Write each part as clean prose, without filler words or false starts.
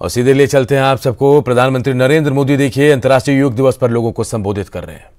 और सीधे ले चलते हैं आप सबको। प्रधानमंत्री नरेंद्र मोदी देखिए अंतर्राष्ट्रीय योग दिवस पर लोगों को संबोधित कर रहे हैं।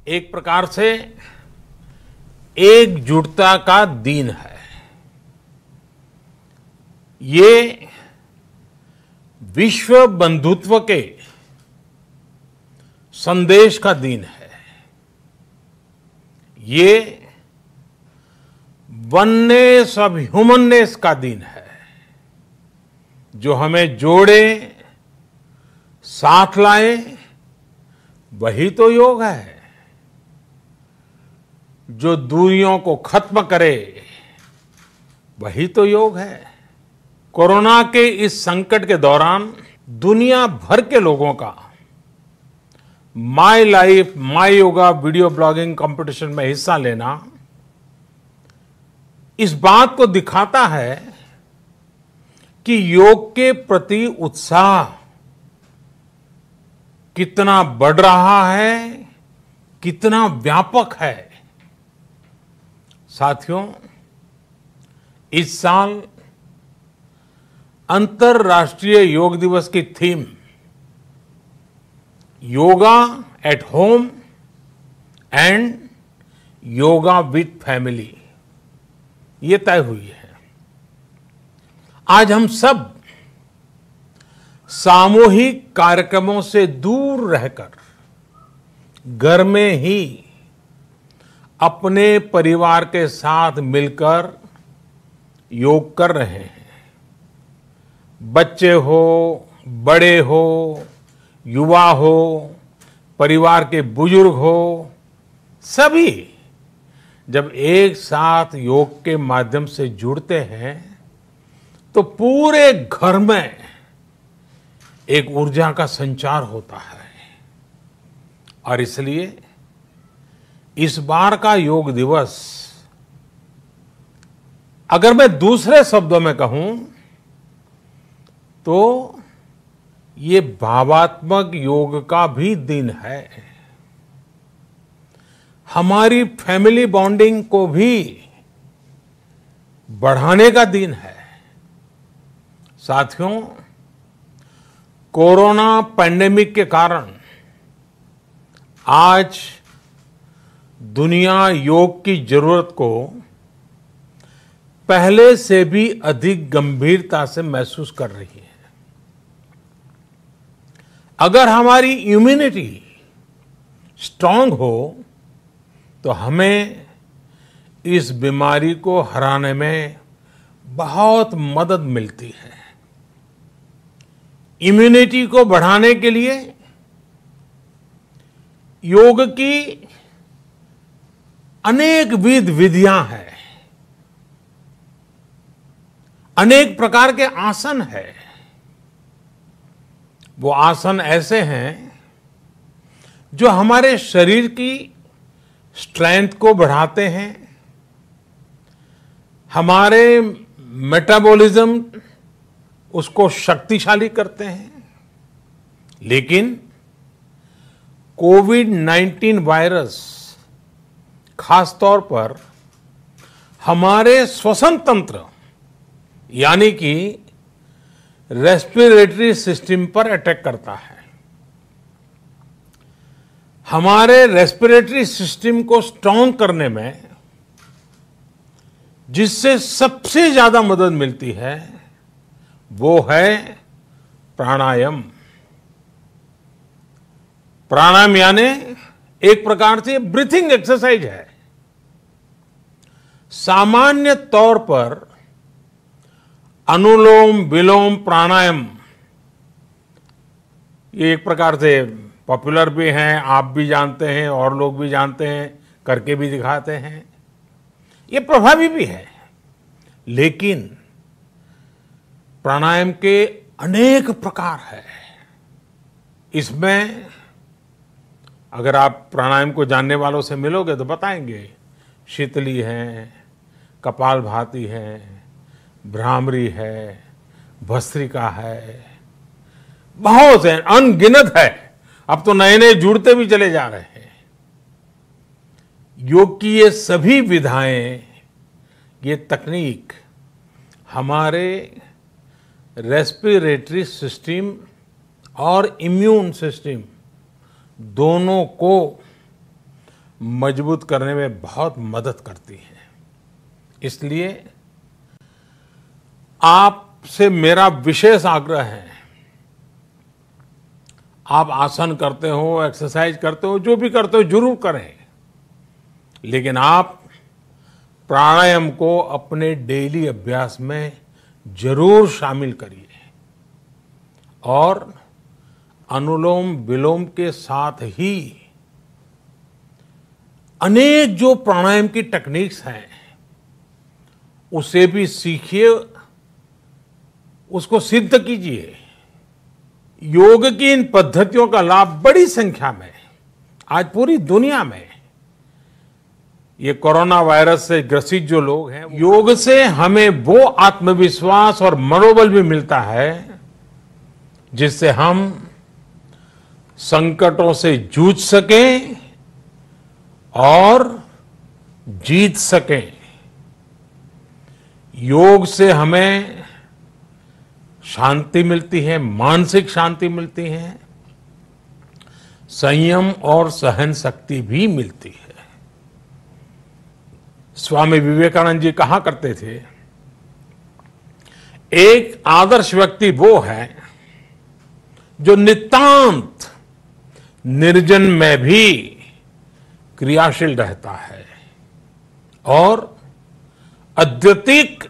एक प्रकार से एकजुटता का दिन है। ये विश्व बंधुत्व के संदेश का दिन है। ये वननेस ऑफ ह्यूमननेस का दिन है, जो हमें जोड़े, साथ लाए, वही तो योग है। जो दूरियों को खत्म करे, वही तो योग है। कोरोना के इस संकट के दौरान दुनिया भर के लोगों का my life my yoga video blogging competition में हिस्सा लेना इस बात को दिखाता है कि योग के प्रति उत्साह कितना बढ़ रहा है, कितना व्यापक है। साथियों, इस साल अंतर्राष्ट्रीय योग दिवस की theme yoga at home and yoga with family ये तय हुई है। आज हम सब सामूहिक कार्यक्रमों से दूर रहकर घर में ही अपने परिवार के साथ मिलकर योग कर रहे हैं। बच्चे हो, बड़े हो, युवा हो, परिवार के बुजुर्ग हो, सभी जब एक साथ योग के माध्यम से जुड़ते हैं तो पूरे घर में एक ऊर्जा का संचार होता है। और इसलिए इस बार का योग दिवस, अगर मैं दूसरे शब्दों में कहूं तो ये भावात्मक योग का भी दिन है। हमारी फैमिली बॉन्डिंग को भी बढ़ाने का दिन है। साथियों, कोरोना पैंडेमिक के कारण आज दुनिया योग की जरूरत को पहले से भी अधिक गंभीरता से महसूस कर रही है। अगर हमारी इम्यूनिटी स्ट्रांग हो तो हमें इस बीमारी को हराने में बहुत मदद मिलती है। इम्यूनिटी को बढ़ाने के लिए योग की अनेक विधियां हैं, अनेक प्रकार के आसन हैं। वो आसन ऐसे हैं जो हमारे शरीर की स्ट्रेंथ को बढ़ाते हैं, हमारे मेटाबॉलिज्म उसको शक्तिशाली करते हैं। लेकिन कोविड-19 वायरस खासतौर पर हमारे श्वसन तंत्र यानी कि रेस्पिरेटरी सिस्टम पर अटैक करता है। हमारे रेस्पिरेटरी सिस्टम को स्ट्रांग करने में जिससे सबसे ज्यादा मदद मिलती है वो है प्राणायाम। प्राणायाम यानी एक प्रकार से ब्रीथिंग एक्सरसाइज है। सामान्य तौर पर अनुलोम विलोम प्राणायाम ये एक प्रकार से पॉपुलर भी हैं, आप भी जानते हैं और लोग भी जानते हैं, करके भी दिखाते हैं। ये प्रभावी भी है। लेकिन प्राणायाम के अनेक प्रकार हैं। इसमें अगर आप प्राणायाम को जानने वालों से मिलोगे तो बताएंगे शीतली है, कपालभाति है, भ्रामरी है, भस्त्रिका है, बहुत है, अनगिनत है। अब तो नए नए जुड़ते भी चले जा रहे हैं। योग की ये सभी विधाएं, ये तकनीक हमारे रेस्पिरेटरी सिस्टम और इम्यून सिस्टम दोनों को मजबूत करने में बहुत मदद करती है। इसलिए आपसे मेरा विशेष आग्रह है, आप आसन करते हो, एक्सरसाइज करते हो, जो भी करते हो जरूर करें, लेकिन आप प्राणायाम को अपने डेली अभ्यास में जरूर शामिल करिए और अनुलोम विलोम के साथ ही अनेक जो प्राणायाम की टेक्निक्स हैं उसे भी सीखिए, उसको सिद्ध कीजिए। योग की इन पद्धतियों का लाभ बड़ी संख्या में आज पूरी दुनिया में ये कोरोना वायरस से ग्रसित जो लोग हैं, योग से हमें वो आत्मविश्वास और मनोबल भी मिलता है जिससे हम संकटों से जूझ सकें और जीत सकें। योग से हमें शांति मिलती है, मानसिक शांति मिलती है, संयम और सहन शक्ति भी मिलती है। स्वामी विवेकानंद जी कहा करते थे, एक आदर्श व्यक्ति वो है जो नितांत निर्जन में भी क्रियाशील रहता है और अत्यधिक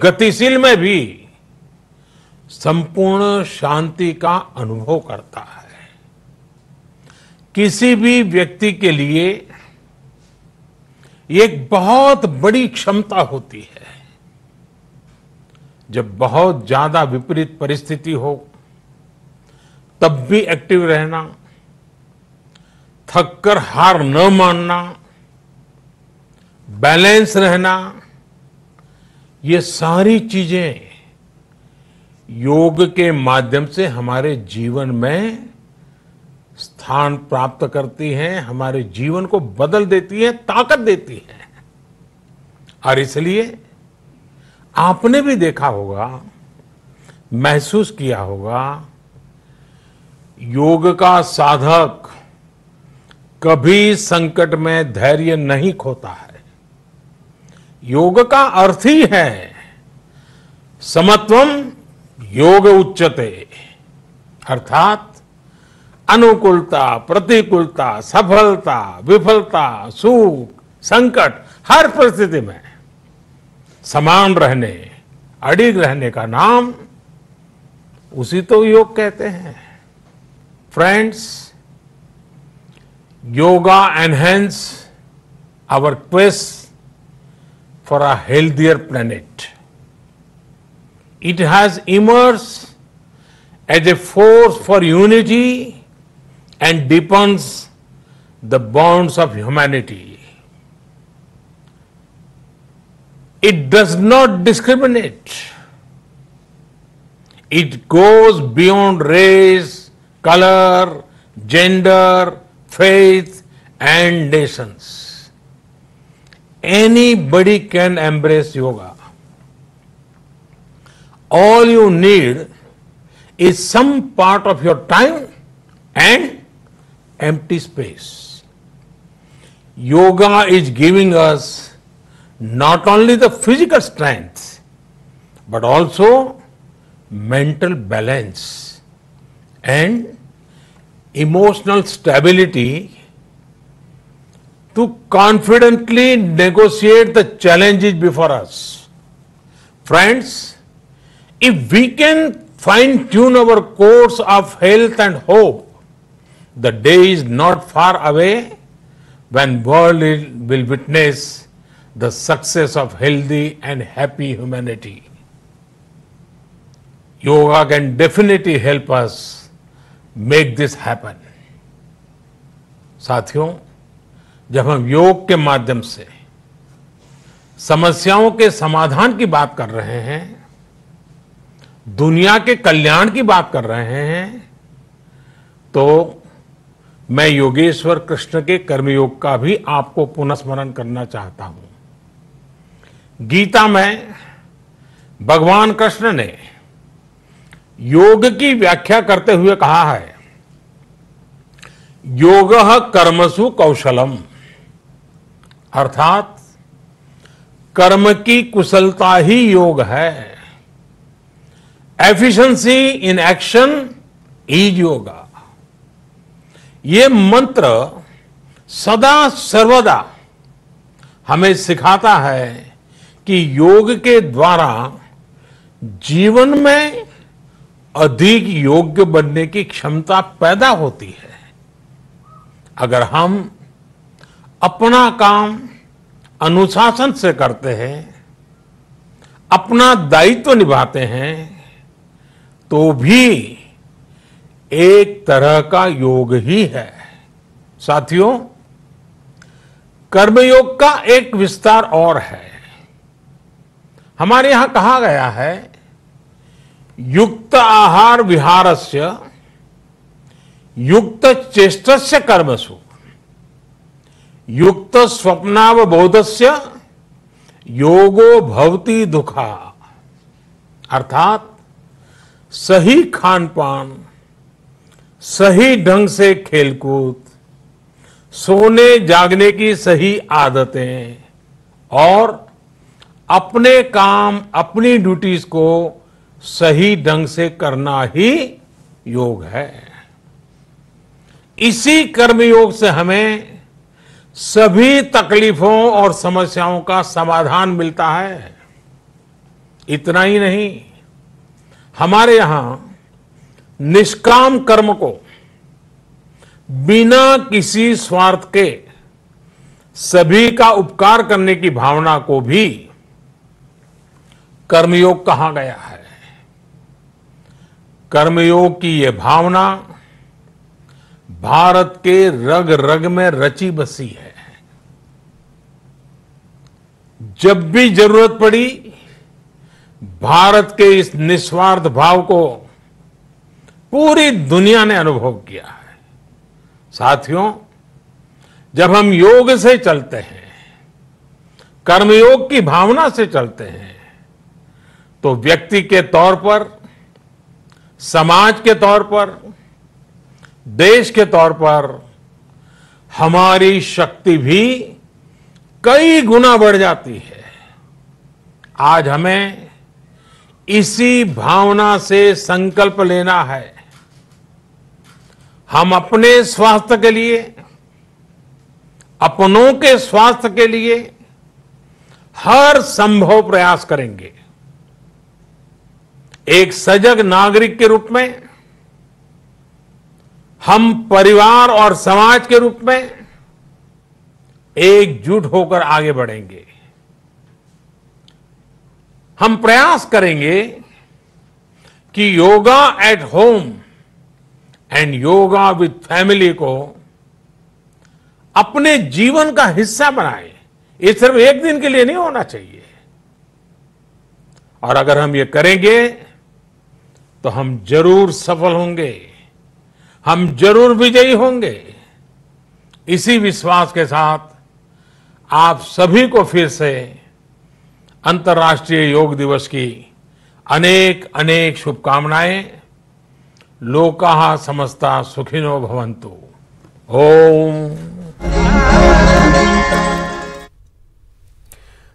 गतिशील में भी संपूर्ण शांति का अनुभव करता है। किसी भी व्यक्ति के लिए ये एक बहुत बड़ी क्षमता होती है, जब बहुत ज्यादा विपरीत परिस्थिति हो तब भी एक्टिव रहना, थककर हार न मानना, बैलेंस रहना, ये सारी चीजें योग के माध्यम से हमारे जीवन में स्थान प्राप्त करती हैं, हमारे जीवन को बदल देती है, ताकत देती है। और इसलिए आपने भी देखा होगा, महसूस किया होगा, योग का साधक कभी संकट में धैर्य नहीं खोता है। योग का अर्थ ही है समत्वम योग उच्यते, अर्थात अनुकूलता, प्रतिकूलता, सफलता, विफलता, सुख, संकट, हर परिस्थिति में समान रहने, अडिग रहने का नाम उसी तो योग कहते हैं। Friends, yoga enhance our quest for a healthier planet. It has emerged as a force for unity and deepens the bonds of humanity. It does not discriminate. It goes beyond race, color, gender, faith, and nations. Anybody can embrace yoga. All you need is some part of your time and empty space. Yoga is giving us not only the physical strength, but also mental balance and emotional stability to confidently negotiate the challenges before us. Friends, if we can fine-tune our course of health and hope, the day is not far away when world will witness the success of healthy and happy humanity. Yoga can definitely help us make this happen. साथियों, जब हम योग के माध्यम से समस्याओं के समाधान की बात कर रहे हैं, दुनिया के कल्याण की बात कर रहे हैं, तो मैं योगेश्वर कृष्ण के कर्मयोग का भी आपको पुनः स्मरण करना चाहता हूं। गीता में भगवान कृष्ण ने योग की व्याख्या करते हुए कहा है, योगः कर्मसु कौशलम, अर्थात कर्म की कुशलता ही योग है। Efficiency in action is yoga. ये मंत्र सदा सर्वदा हमें सिखाता है कि योग के द्वारा जीवन में अधिक योग्य बनने की क्षमता पैदा होती है। अगर हम अपना काम अनुशासन से करते हैं, अपना दायित्व निभाते हैं, तो भी एक तरह का योग ही है। साथियों, कर्मयोग का एक विस्तार और है। हमारे यहां कहा गया है, युक्त आहार विहारस्य युक्त चेष्टस्य कर्मसु युक्त स्वप्नावबोधस्य योगो भवति दुखा। अर्थात सही खान पान, सही ढंग से खेलकूद, सोने जागने की सही आदतें और अपने काम, अपनी ड्यूटीज को सही ढंग से करना ही योग है। इसी कर्मयोग से हमें सभी तकलीफों और समस्याओं का समाधान मिलता है। इतना ही नहीं, हमारे यहां निष्काम कर्म को बिना किसी स्वार्थ के सभी का उपकार करने की भावना को भी कर्मयोग कहा गया है। कर्मयोग की यह भावना भारत के रग रग में रची बसी है। जब भी जरूरत पड़ी, भारत के इस निस्वार्थ भाव को पूरी दुनिया ने अनुभव किया है। साथियों, जब हम योग से चलते हैं, कर्मयोग की भावना से चलते हैं, तो व्यक्ति के तौर पर, समाज के तौर पर, देश के तौर पर हमारी शक्ति भी कई गुना बढ़ जाती है। आज हमें इसी भावना से संकल्प लेना है। हम अपने स्वास्थ्य के लिए, अपनों के स्वास्थ्य के लिए हर संभव प्रयास करेंगे। एक सजग नागरिक के रूप में हम परिवार और समाज के रूप में एकजुट होकर आगे बढ़ेंगे। हम प्रयास करेंगे कि yoga at home and yoga with family को अपने जीवन का हिस्सा बनाएं। ये सिर्फ एक दिन के लिए नहीं होना चाहिए। और अगर हम ये करेंगे तो हम जरूर सफल होंगे, हम जरूर विजयी होंगे। इसी विश्वास के साथ आप सभी को फिर से अंतर्राष्ट्रीय योग दिवस की अनेक अनेक शुभकामनाएं। लोकाः समस्ता सुखिनो भवन्तु। ओम।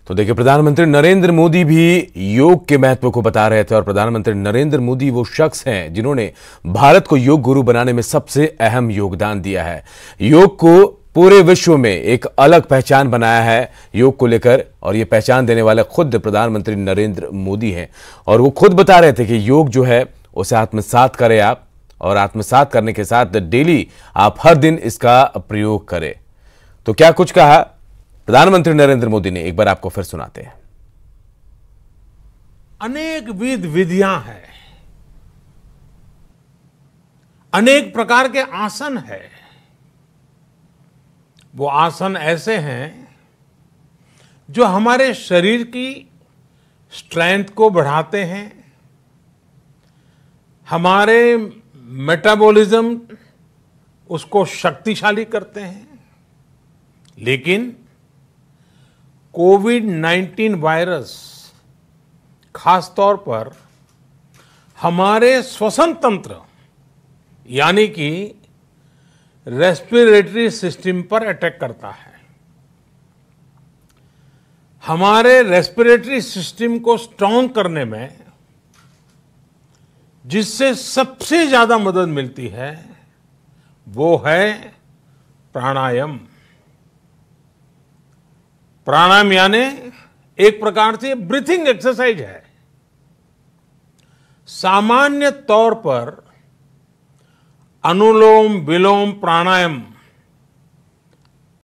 तो देखिए, प्रधानमंत्री नरेंद्र मोदी भी योग के महत्व को बता रहे थे और प्रधानमंत्री नरेंद्र मोदी वो शख्स हैं जिन्होंने भारत को योग गुरु बनाने में सबसे अहम योगदान दिया है। योग को पूरे विश्व में एक अलग पहचान बनाया है योग को लेकर, और ये पहचान देने वाले खुद प्रधानमंत्री नरेंद्र मोदी हैं। और वो खुद बता रहे थे कि योग जो है उसे आत्मसात करें आप, और आत्मसात करने के साथ डेली आप हर दिन इसका प्रयोग करें। तो क्या कुछ कहा प्रधानमंत्री नरेंद्र मोदी ने, एक बार आपको फिर सुनाते हैं। अनेक विधियां हैं, अनेक प्रकार के आसन है। वो आसन ऐसे हैं जो हमारे शरीर की स्ट्रेंथ को बढ़ाते हैं, हमारे मेटाबॉलिज्म उसको शक्तिशाली करते हैं। लेकिन कोविड-19 वायरस खास तौर पर हमारे श्वसन तंत्र यानी कि रेस्पिरेटरी सिस्टम पर अटैक करता है। हमारे रेस्पिरेटरी सिस्टम को स्ट्रांग करने में जिससे सबसे ज्यादा मदद मिलती है वो है प्राणायाम। प्राणायाम यानी एक प्रकार से ब्रीथिंग एक्सरसाइज है। सामान्य तौर पर अनुलोम विलोम प्राणायाम